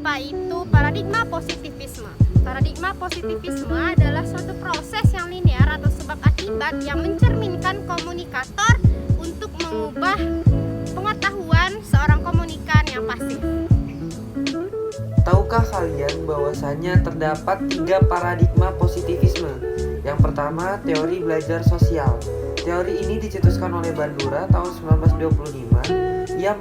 Apa itu paradigma positivisme? Paradigma positivisme adalah suatu proses yang linear atau sebab akibat yang mencerminkan komunikator untuk mengubah pengetahuan seorang komunikan yang pasif. Tahukah kalian bahwasanya terdapat 3 paradigma positivisme? Yang pertama, teori belajar sosial. Teori ini dicetuskan oleh Bandura tahun 1925. Ia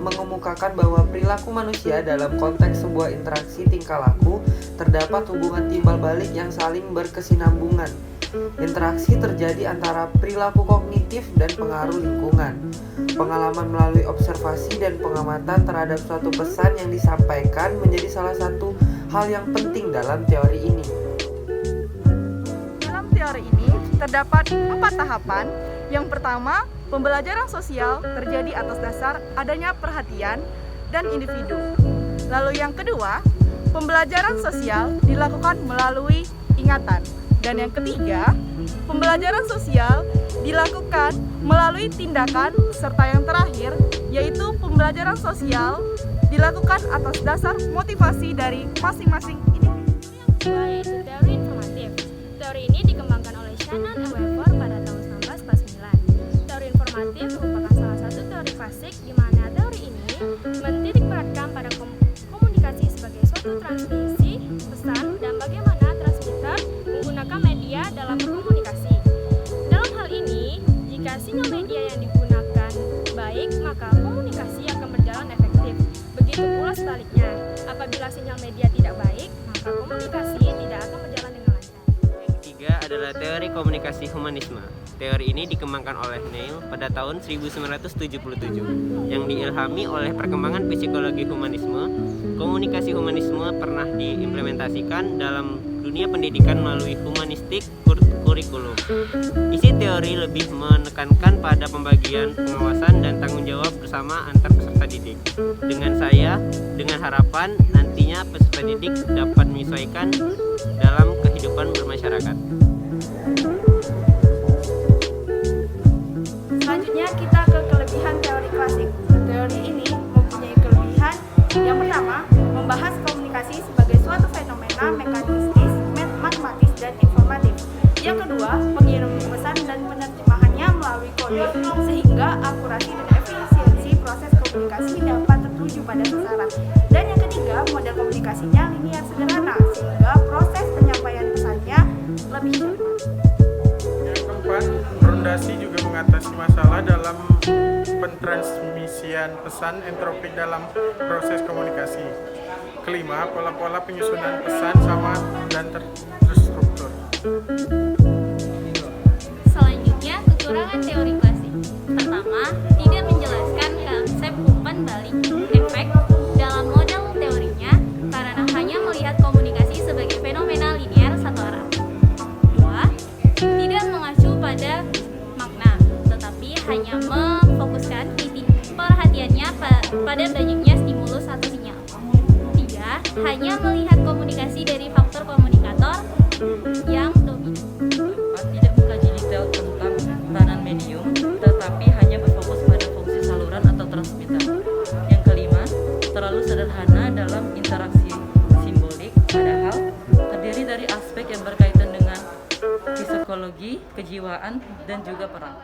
mengemukakan bahwa perilaku manusia dalam konteks sebuah interaksi tingkah laku terdapat hubungan timbal balik yang saling berkesinambungan. Interaksi terjadi antara perilaku kognitif dan pengaruh lingkungan. Pengalaman melalui observasi dan pengamatan terhadap suatu pesan yang disampaikan menjadi salah satu hal yang penting dalam teori ini. Dalam teori ini terdapat 4 tahapan. Yang pertama, pembelajaran sosial terjadi atas dasar adanya perhatian dan individu. Lalu yang kedua, pembelajaran sosial dilakukan melalui ingatan. Dan yang ketiga, pembelajaran sosial dilakukan melalui tindakan, serta yang terakhir yaitu pembelajaran sosial dilakukan atas dasar motivasi dari masing-masing individu. Yang kedua yaitu teori informatif. Teori ini dikembangkan oleh Shannon and Weber pada tahun 1949. Teori informatif merupakan salah satu teori klasik di mana teori ini menitikberatkan pada komunikasi sebagai suatu transmisi pesan dan bagaimana transmitter menggunakan media dalam berkomunikasi. Dalam hal ini, jika sinyal media yang digunakan baik, maka komunikasi akan berjalan efektif. Begitu pula sebaliknya, apabila sinyal media tidak baik, maka komunikasi tidak akan berjalan dengan lancar. Yang ketiga adalah teori komunikasi humanisme. Teori ini dikembangkan oleh Neil pada tahun 1977. Yang diilhami oleh perkembangan psikologi humanisme, komunikasi humanisme pernah diimplementasikan dalam dunia pendidikan melalui humanistik kurikulum. Isi teori lebih menekankan pada pembagian pengawasan dan tanggung jawab bersama antar peserta didik. Dengan harapan nantinya peserta didik dapat menyesuaikan dalam kehidupan bermasyarakat. Selanjutnya kita ke kelebihan teori klasik. Teori ini mempunyai kelebihan. Yang pertama, membahas komunikasi sebagai suatu fenomena mekanistis, matematis, dan informatif. Yang kedua, pengirim pesan dan penerjemahannya melalui kode sehingga akurasi dan efisiensi proses komunikasi dapat tertuju pada sasaran. Dan yang ketiga, model komunikasinya linear sederhana sehingga proses penyampaian pesannya lebih cepat. Yang keempat, Rondasi juga mengatasi masalah dalam pentransmisian pesan entropik dalam proses komunikasi. Kelima, pola-pola penyusunan pesan sama dan terstruktur. Selanjutnya, kekurangan teori klasik. Pertama, tidak menjelaskan konsep umpan balik efek dalam model teorinya karena hanya melihat komunikasi sebagai fenomena linear satu arah. Dua, tidak mengacu pada makna, tetapi hanya memfokuskan titik perhatiannya pada banyaknya stimulus atau sinyal. Tiga, hanya melihat komunikasi dari faktor komunikator yang dominan. Tidak mengkaji detail tentang peranan medium, tetapi hanya berfokus pada fungsi saluran atau transmitter. Yang kelima, terlalu sederhana dalam interaksi simbolik, padahal terdiri dari aspek yang berkaitan dengan psikologi, kejiwaan, dan juga peran.